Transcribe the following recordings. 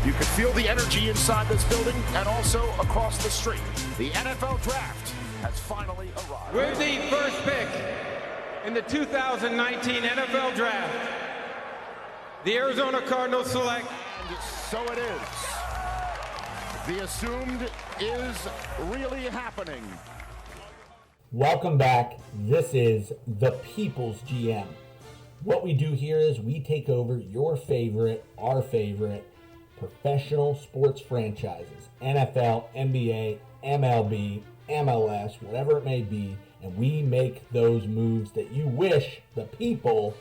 You can feel the energy inside this building and also across the street. The NFL Draft has finally arrived. With the first pick in the 2019 NFL Draft, the Arizona Cardinals select. And so it is. The assumed is really happening. Welcome back. This is the People's GM. What we do here is we take over your favorite, our favorite, professional sports franchises, NFL, NBA, MLB, MLS, whatever it may be, and we make those moves that you wish the people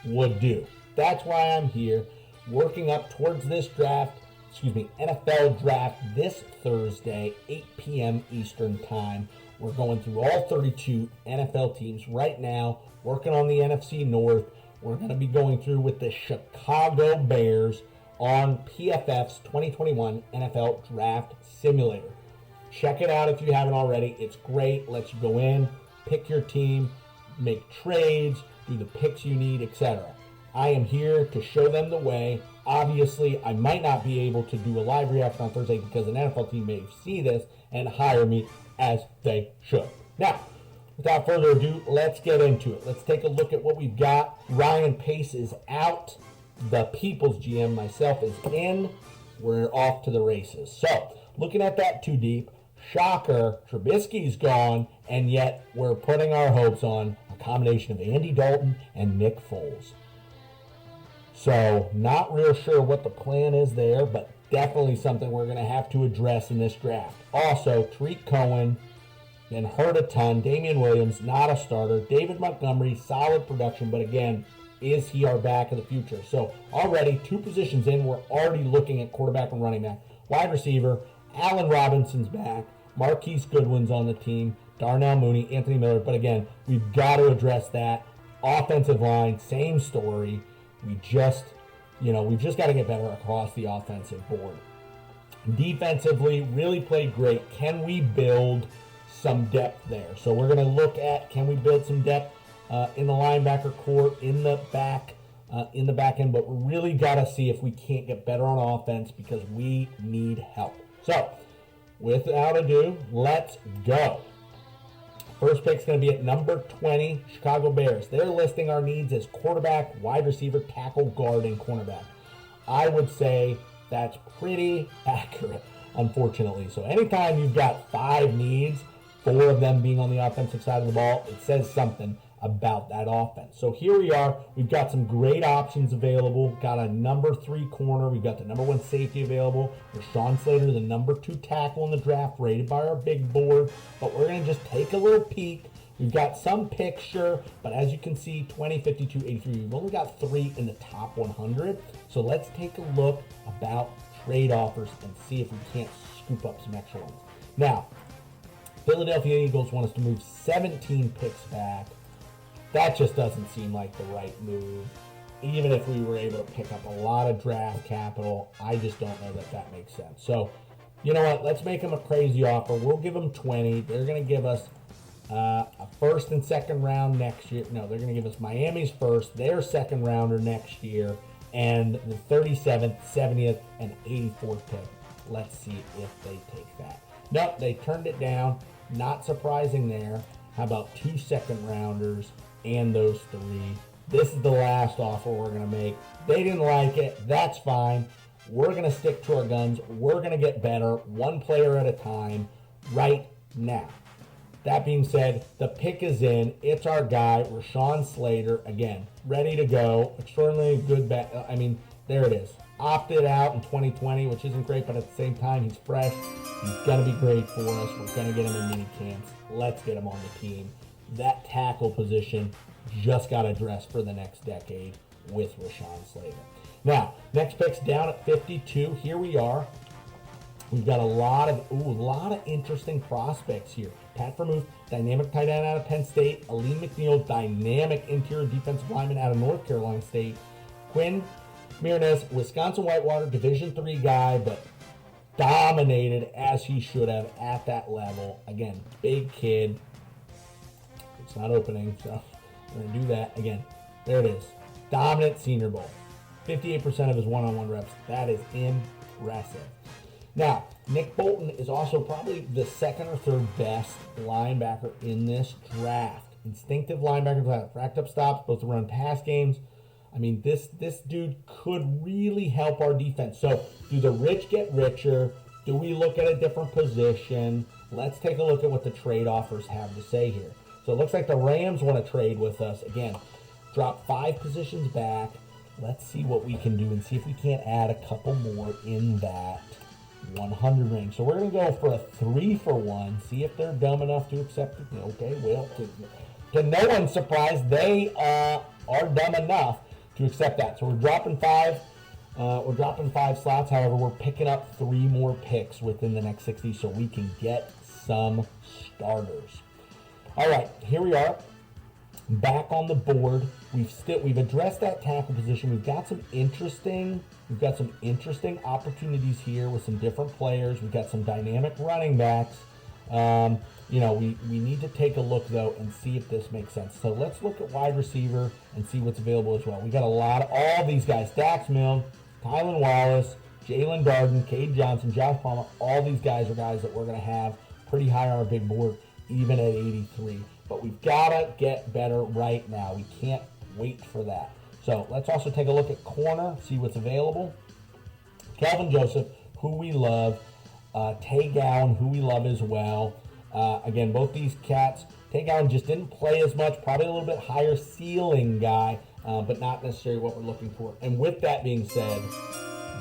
would do. That's why I'm here, working up towards this NFL draft this Thursday, 8 p.m. Eastern Time. We're going through all 32 NFL teams right now, working on the NFC North. We're going to be going through with the Chicago Bears on PFF's 2021 NFL Draft Simulator. Check it out if you haven't already. It's great. Lets you go in, pick your team, make trades, do the picks you need, etc. I am here to show them the way. Obviously, I might not be able to do a live reaction on Thursday because an NFL team may see this and hire me as they should. Now, without further ado, let's get into it. Let's take a look at what we've got. Ryan Pace is out. The People's GM, myself, is in. We're off to the races. So, looking at that too deep, shocker, Trubisky's gone, and yet we're putting our hopes on a combination of Andy Dalton and Nick Foles. So, not real sure what the plan is there, but definitely something we're going to have to address in this draft. Also, Tariq Cohen, been hurt a ton. Damian Williams, not a starter. David Montgomery, solid production, but again, is he our back of the future? So already 2 positions in, we're already looking at quarterback and running back. Wide receiver, Allen Robinson's back. Marquise Goodwin's on the team. Darnell Mooney, Anthony Miller. But again, we've got to address that. Offensive line, same story. We've just got to get better across the offensive board. Defensively, really played great. Can we build some depth there? So we're going to look at, can we build some depth in the linebacker core, in the back end, but we really got to see if we can't get better on offense because we need help. So, without ado, let's go. First pick is going to be at number 20, Chicago Bears. They're listing our needs as quarterback, wide receiver, tackle, guard, and cornerback. I would say that's pretty accurate, unfortunately. So anytime you've got 5 needs, 4 of them being on the offensive side of the ball, it says something about that offense. So here we are. We've got some great options available. Got a number 3 corner. We've got the number 1 safety available. Rashawn Slater, the number 2 tackle in the draft, rated by our big board. But we're going to just take a little peek. We've got some picture, but as you can see, 20, 52, 83. We've only got 3 in the top 100. So let's take a look about trade offers and see if we can't scoop up some extra ones. Now, Philadelphia Eagles want us to move 17 picks back. That just doesn't seem like the right move. Even if we were able to pick up a lot of draft capital, I just don't know that that makes sense. So, you know what? Let's make them a crazy offer. We'll give them 20. They're going to give us a first and second round next year. No, they're going to give us Miami's first, their second rounder next year, and the 37th, 70th, and 84th pick. Let's see if they take that. Nope, they turned it down. Not surprising there. How about 2 second rounders and those 3? This is the last offer we're going to make. They didn't like it. That's fine. We're going to stick to our guns. We're going to get better, 1 player at a time, right now. That being said, the pick is in. It's our guy, Rashawn Slater. Again, ready to go. Extraordinarily good bet. I mean, there it is. Opted out in 2020, which isn't great, but at the same time, he's fresh. He's going to be great for us. We're going to get him in mini camps. Let's get him on the team. That tackle position just got addressed for the next decade with Rashawn Slater. Now, next pick's down at 52. Here we are. We've got a lot of interesting prospects here. Pat Vermouth, dynamic tight end out of Penn State. Aleem McNeil, dynamic interior defensive lineman out of North Carolina State. Quinn Mirnes, Wisconsin Whitewater, Division III guy, but dominated as he should have at that level. Again, big kid. It's not opening, so we're going to do that. Again, there it is. Dominant Senior Bowl. 58% of his one-on-one reps. That is impressive. Now, Nick Bolton is also probably the second or third best linebacker in this draft. Instinctive linebacker, racked up stops, both the run pass games. I mean, this dude could really help our defense. So, do the rich get richer? Do we look at a different position? Let's take a look at what the trade offers have to say here. So, it looks like the Rams want to trade with us. Again, drop 5 positions back. Let's see what we can do and see if we can't add a couple more in that 100 range. So, we're going to go for a 3-for-1. See if they're dumb enough to accept it. Okay, well, to no one's surprise, they are dumb enough to accept that. So we're dropping 5. We're dropping 5 slots. However, we're picking up 3 more picks within the next 60 so we can get some starters. All right, here we are. Back on the board. We've addressed that tackle position. We've got some interesting opportunities here with some different players. We've got some dynamic running backs. We need to take a look, though, and see if this makes sense. So let's look at wide receiver and see what's available as well. We got a lot of all these guys. Dax Milne, Tylan Wallace, Jalen Darden, Cade Johnson, Josh Palmer. All these guys are guys that we're going to have pretty high on our big board, even at 83. But we've got to get better right now. We can't wait for that. So let's also take a look at corner, see what's available. Kelvin Joseph, who we love. Tay Gowan, who we love as well. Again, both these cats, Tay Gowan just didn't play as much, probably a little bit higher ceiling guy, but not necessarily what we're looking for. And with that being said,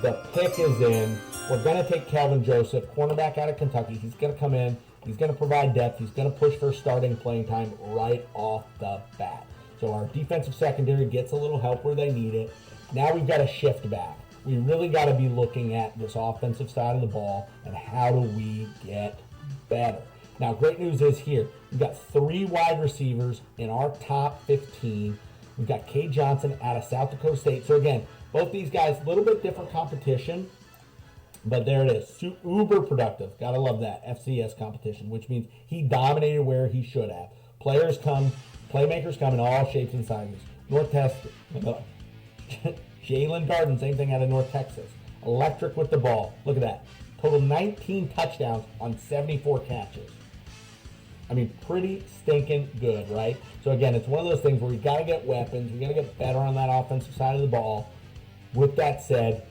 the pick is in. We're going to take Kelvin Joseph, cornerback out of Kentucky. He's going to come in. He's going to provide depth. He's going to push for starting playing time right off the bat. So our defensive secondary gets a little help where they need it. Now we've got to shift back. We really got to be looking at this offensive side of the ball and how do we get better. Now, great news is here. We've got 3 wide receivers in our top 15. We've got Cade Johnson out of South Dakota State. So, again, both these guys, a little bit different competition, but there it is. Uber productive. Got to love that. FCS competition, which means he dominated where he should have. Playmakers come in all shapes and sizes. Jalen Darden, same thing out of North Texas. Electric with the ball. Look at that. Total 19 touchdowns on 74 catches. I mean, pretty stinking good, right? So, again, it's one of those things where we've got to get weapons. We've got to get better on that offensive side of the ball. With that said,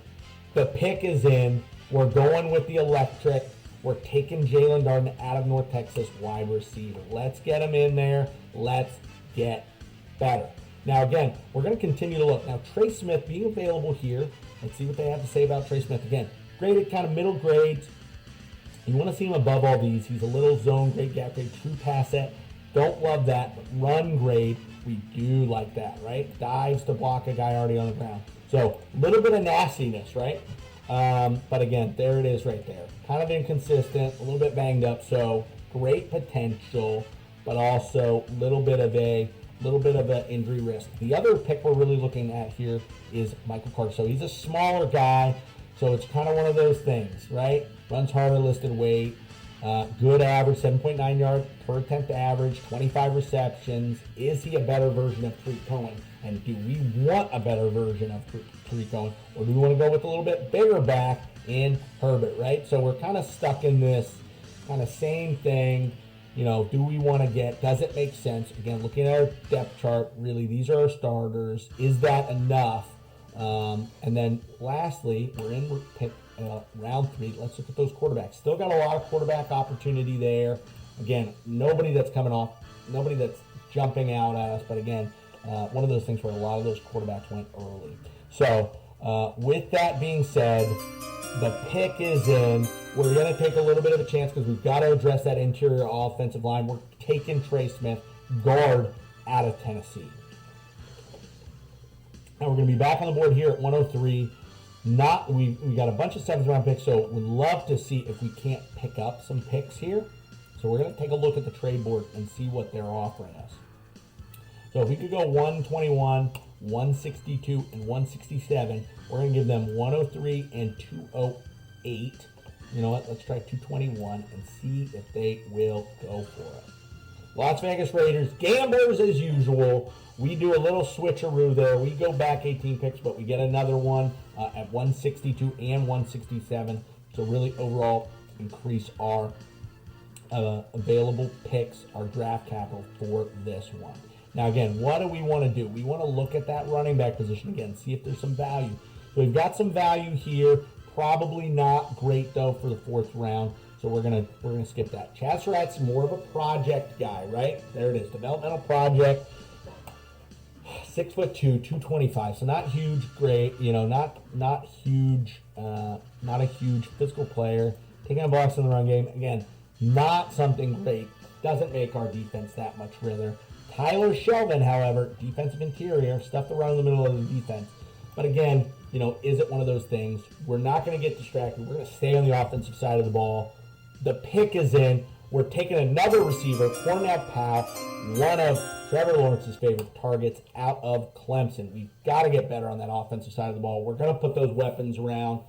the pick is in. We're going with the electric. We're taking Jalen Darden out of North Texas, wide receiver. Let's get him in there. Let's get better. Now, again, we're going to continue to look. Now, Trey Smith being available here. Let's see what they have to say about Trey Smith. Again, graded kind of middle grades. You want to see him above all these. He's a little zone grade, gap grade, true pass set. Don't love that, but run grade, we do like that, right? Dives to block a guy already on the ground. So, a little bit of nastiness, right? But again, there it is right there. Kind of inconsistent, a little bit banged up. So, great potential, but also a little bit of an injury risk. The other pick we're really looking at here is Michael Carter. So he's a smaller guy, so it's kind of one of those things, right? Runs harder listed weight, good average, 7.9 yards per attempt average, 25 receptions. Is he a better version of Tariq Cohen? And do we want a better version of Tariq Cohen? Or do we want to go with a little bit bigger back in Herbert, right? So we're kind of stuck in this kind of same thing. Do we want to does it make sense? Again, looking at our depth chart, really, these are our starters. Is that enough? And then lastly, we're in round 3. Let's look at those quarterbacks. Still got a lot of quarterback opportunity there. Again, nobody that's coming off, nobody that's jumping out at us. But again, one of those things where a lot of those quarterbacks went early. So with that being said, the pick is in. We're going to take a little bit of a chance because we've got to address that interior offensive line. We're taking Trey Smith, guard out of Tennessee. Now we're going to be back on the board here at 103. We got a bunch of 7th round picks, so we'd love to see if we can't pick up some picks here. So we're going to take a look at the trade board and see what they're offering us. So if we could go 121, 162, and 167, we're going to give them 103 and 208. You know what? Let's try 221 and see if they will go for it. Las Vegas Raiders, gamblers as usual. We do a little switcheroo there. We go back 18 picks, but we get another one at 162 and 167. So really overall increase our available picks, our draft capital for this one. Now again, what do we want to do? We want to look at that running back position again, see if there's some value. So we've got some value here. Probably not great though for the 4th round. So we're gonna skip that. Chad Surratt's more of a project guy, right? There it is, developmental project. 6'2", 225. So not huge, great. Not huge. Not a huge physical player. Taking on blocks in the run game. Again, not something great. Doesn't make our defense that much realer. Tyler Shelvin, however, defensive interior, stuff around in the middle of the defense. But again, is it one of those things? We're not going to get distracted. We're going to stay on the offensive side of the ball. The pick is in. We're taking another receiver, Cornell Powell, one of Trevor Lawrence's favorite targets out of Clemson. We've got to get better on that offensive side of the ball. We're going to put those weapons around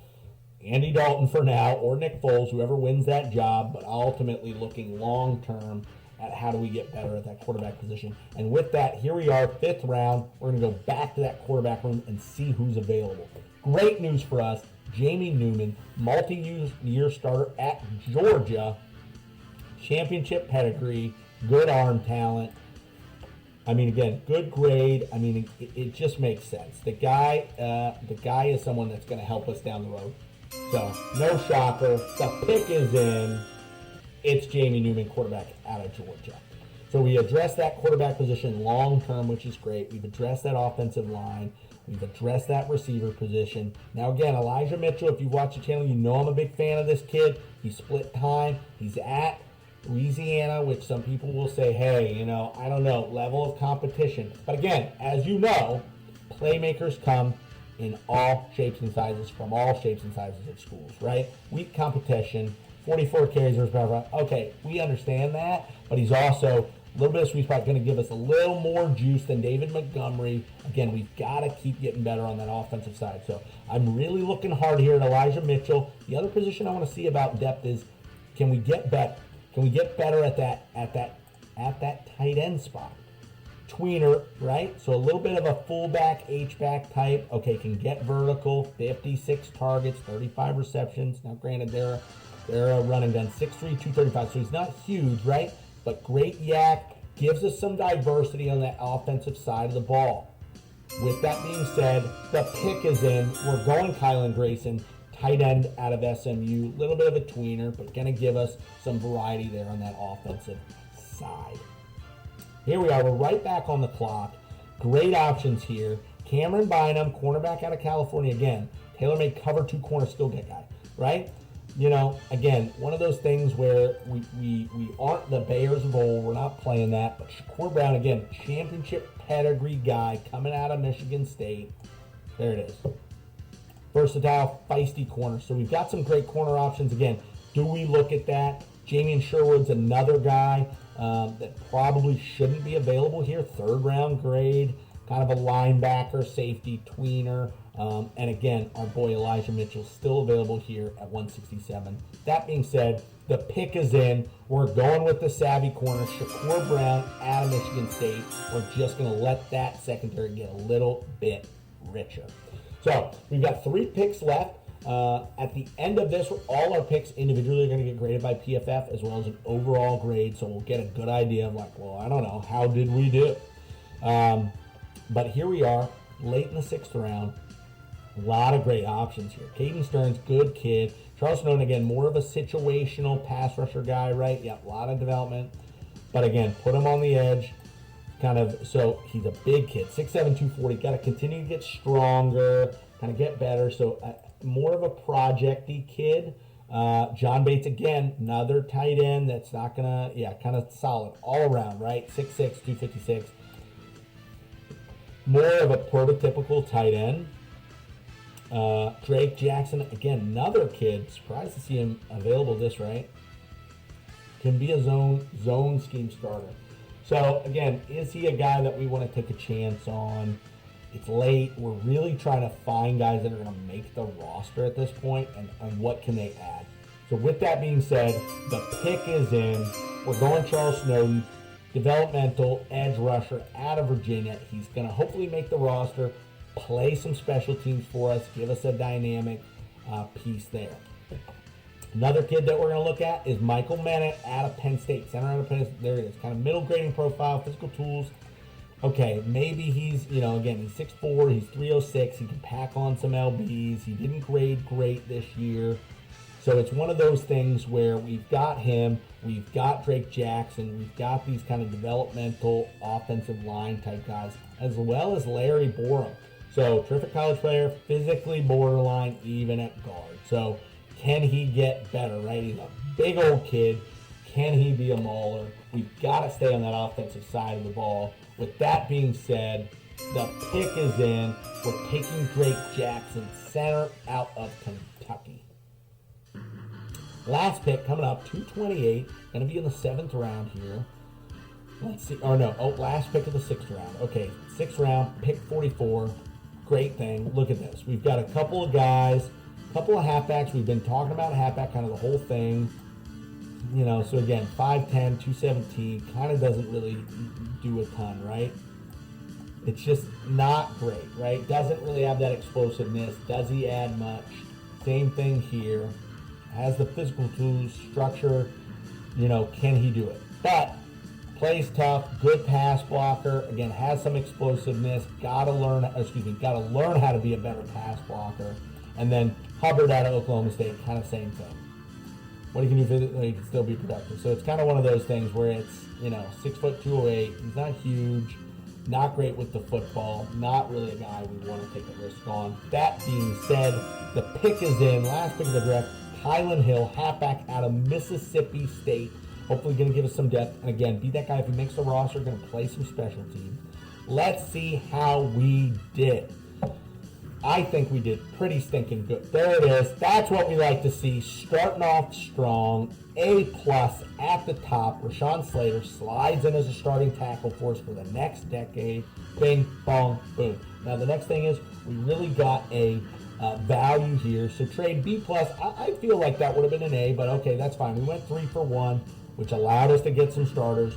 Andy Dalton for now, or Nick Foles, whoever wins that job, but ultimately looking long-term at how do we get better at that quarterback position. And with that, here we are, 5th round. We're going to go back to that quarterback room and see who's available. Great news for us. Jamie Newman, multi-year starter at Georgia, championship pedigree, good arm talent. I mean, again, good grade. I mean, it just makes sense. The guy is someone that's going to help us down the road. So, no shocker. The pick is in. It's Jamie Newman, quarterback out of Georgia. So we addressed that quarterback position long term, which is great. We've addressed that offensive line. We've addressed that receiver position. Now again, Elijah Mitchell, if you've watched the channel, you know I'm a big fan of this kid. He split time. He's at Louisiana, which some people will say, hey, I don't know, level of competition. But again, as you know, playmakers come in all shapes and sizes, from all shapes and sizes of schools, right? Weak competition, 44 carries versus power. Okay, we understand that, but he's also a little bit of sweet spot, going to give us a little more juice than David Montgomery. Again, we've got to keep getting better on that offensive side. So I'm really looking hard here at Elijah Mitchell. The other position I want to see about depth is, can we get better? Can we get better at that tight end spot? Tweener, right? So a little bit of a fullback, H-back type. Okay, can get vertical, 56 targets, 35 receptions. Now, granted, they're a running gun, 6'3", 235, so he's not huge, right? But great yak, gives us some diversity on that offensive side of the ball. With that being said, the pick is in. We're going Kylan Grayson, tight end out of SMU. A little bit of a tweener, but going to give us some variety there on that offensive side. Here we are. We're right back on the clock. Great options here. Cameron Bynum, cornerback out of California. Again, tailor-made cover 2 corner skill get guy, right? Again, one of those things where we aren't the Bears of old. We're not playing that. But Shakur Brown, again, championship pedigree guy coming out of Michigan State. There it is. Versatile, feisty corner. So we've got some great corner options. Again, do we look at that? Jamian Sherwood's another guy that probably shouldn't be available here. 3rd round grade, kind of a linebacker, safety, tweener. And again, our boy Elijah Mitchell still available here at 167. That being said, the pick is in. We're going with the savvy corner, Shakur Brown out of Michigan State. We're just going to let that secondary get a little bit richer. So we've got 3 picks left. At the end of this, all our picks individually are going to get graded by PFF as well as an overall grade. So we'll get a good idea of I don't know, how did we do? But here we are, late in the 6th round. A lot of great options here. Caden Stearns, good kid. Charles Snowden, again, more of a situational pass rusher guy, right? Yeah, a lot of development. But again, put him on the edge. So he's a big kid, 6'7", 240. Got to continue to get stronger, kind of get better. So more of a projecty kid. John Bates, again, another tight end that's not going to, kind of solid all around, right? 6'6", 256. More of a prototypical tight end. Drake Jackson, again, another kid. Surprised to see him available right? Can be a zone scheme starter. So, again, is he a guy that we want to take a chance on? It's late. We're really trying to find guys that are going to make the roster at this point, and what can they add. So, with that being said, the pick is in. We're going Charles Snowden, developmental edge rusher out of Virginia. He's going to hopefully make the roster. play some special teams for us, give us a dynamic piece there. Another kid that we're going to look at is Michael Bennett out of Penn State. Center out of Penn State. There it is. Kind of middle grading profile, physical tools. Okay, maybe he's, again, he's 6'4", he's 306. He can pack on some LBs. He didn't grade great this year. So it's one of those things where we've got him, we've got Drake Jackson, we've got these kind of developmental offensive line type guys, as well as Larry Borum. So terrific college player, physically borderline, even at guard. So can he get better, right? He's a big old kid. Can he be a mauler? We've got to stay on that offensive side of the ball. With that being said, the pick is in. We're taking Drake Jackson, center out of Kentucky. Last pick coming up, 228. Going to be in the 7th round here. Let's see. Last pick of the 6th round. Okay, 6th round, pick 44. Great thing. Look at this. We've got a couple of guys, a couple of halfbacks. We've been talking about halfback kind of the whole thing. So again, 5'10", 217, kind of doesn't really do a ton, right? It's just not great, right? Doesn't really have that explosiveness. Does he add much? Same thing here. Has the physical tools, structure, can he do it? But plays tough, good pass blocker. Again, has some explosiveness. Got to learn how to be a better pass blocker. And then Hubbard out of Oklahoma State, kind of same thing. What he can do physically, he can still be productive. So it's kind of one of those things where it's, 6 foot 208. He's not huge, not great with the football, not really a guy we want to take a risk on. That being said, the pick is in. Last pick of the draft, Kylan Hill, halfback out of Mississippi State. Hopefully going to give us some depth. And again, be that guy if he makes the roster, going to play some special teams. Let's see how we did. I think we did pretty stinking good. There it is. That's what we like to see. Starting off strong. A+ at the top. Rashawn Slater slides in as a starting tackle for us for the next decade. Bing, bong, boom. Now the next thing is we really got a value here. So trade B+. I feel like that would have been an A, but okay, that's fine. We went 3 for 1, which allowed us to get some starters.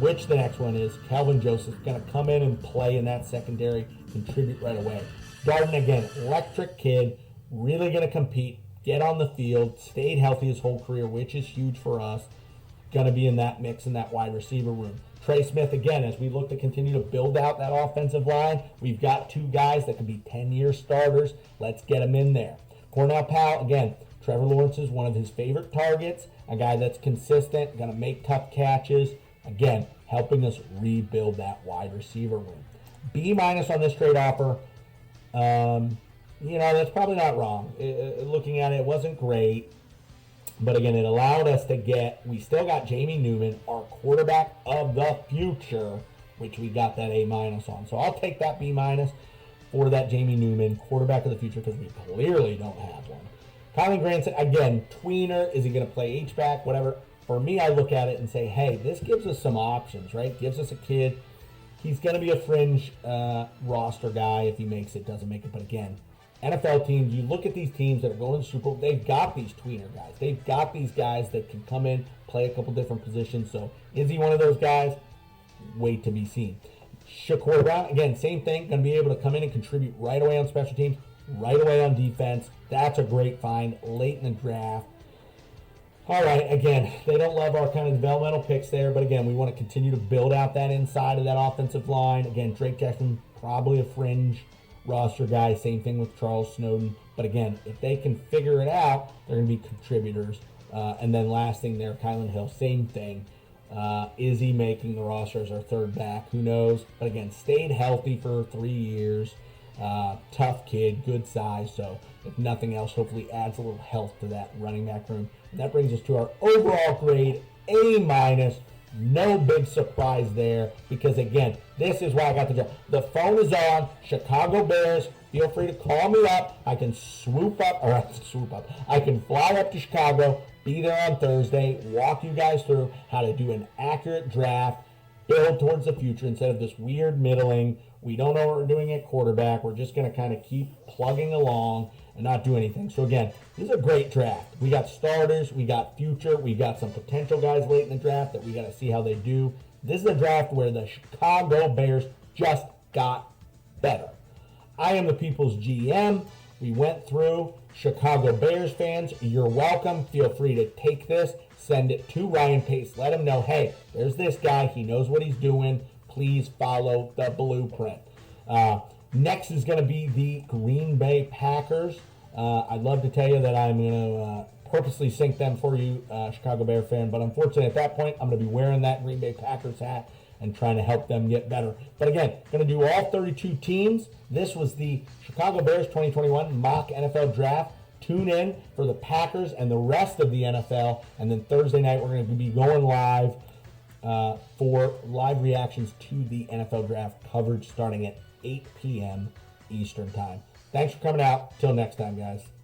Which the next one is Kelvin Joseph going to come in and play in that secondary, contribute right away. Darden, again, electric kid, really going to compete, get on the field, stayed healthy his whole career, which is huge for us. Going to be in that mix in that wide receiver room. Trey Smith, again, as we look to continue to build out that offensive line, we've got 2 guys that can be 10-year starters. Let's get them in there. Cornell Powell, again, Trevor Lawrence is one of his favorite targets, a guy that's consistent, going to make tough catches. Again, helping us rebuild that wide receiver room. B- on this trade offer. That's probably not wrong. Looking at it, it wasn't great. But again, it allowed us to we still got Jamie Newman, our quarterback of the future, which we got that A- on. So I'll take that B- for that Jamie Newman, quarterback of the future, because we clearly don't have one. Kylen Granson, again, tweener. Is he going to play H-back? Whatever. For me, I look at it and say, hey, this gives us some options, right? Gives us a kid. He's going to be a fringe roster guy if he makes it, doesn't make it. But again, NFL teams, you look at these teams that are going to the Super Bowl, they've got these tweener guys. They've got these guys that can come in, play a couple different positions. So is he one of those guys? Wait to be seen. Shakur Brown, again, same thing. Going to be able to come in and contribute right away on special teams, right away on defense. That's a great find late in the draft. All right, again, they don't love our kind of developmental picks there, but again, we want to continue to build out that inside of that offensive line. Again, Drake Jackson, probably a fringe roster guy. Same thing with Charles Snowden. But again, if they can figure it out, they're going to be contributors. And then last thing there, Kylan Hill, same thing. Is he making the roster as our third back? Who knows? But again, stayed healthy for 3 years. Tough kid, good size. So if nothing else, hopefully adds a little health to that running back room. And that brings us to our overall grade, A-. No big surprise there, because again, this is why I got the job. The phone is on. Chicago Bears, feel free to call me up. I can I can fly up to Chicago, be there on Thursday, walk you guys through how to do an accurate draft, build towards the future instead of this weird middling. We don't know what we're doing at quarterback. We're just going to kind of keep plugging along and not do anything. So again, this is a great draft. We got starters, we got future, we got some potential guys late in the draft that we got to see how they do. This is a draft where the Chicago Bears just got better. I am the People's GM. We went through Chicago Bears fans. You're welcome. Feel free to take this, send it to Ryan Pace. Let him know, hey, there's this guy. He knows what he's doing. Please follow the blueprint. Next is going to be the Green Bay Packers. I'd love to tell you that I'm going to purposely sync them for you, Chicago Bear fan, but unfortunately at that point, I'm going to be wearing that Green Bay Packers hat and trying to help them get better. But again, going to do all 32 teams. This was the Chicago Bears 2021 mock NFL draft. Tune in for the Packers and the rest of the NFL, and then Thursday night we're going to be going live for live reactions to the NFL draft coverage starting at 8 p.m. Eastern Time. Thanks for coming out. Till next time, guys.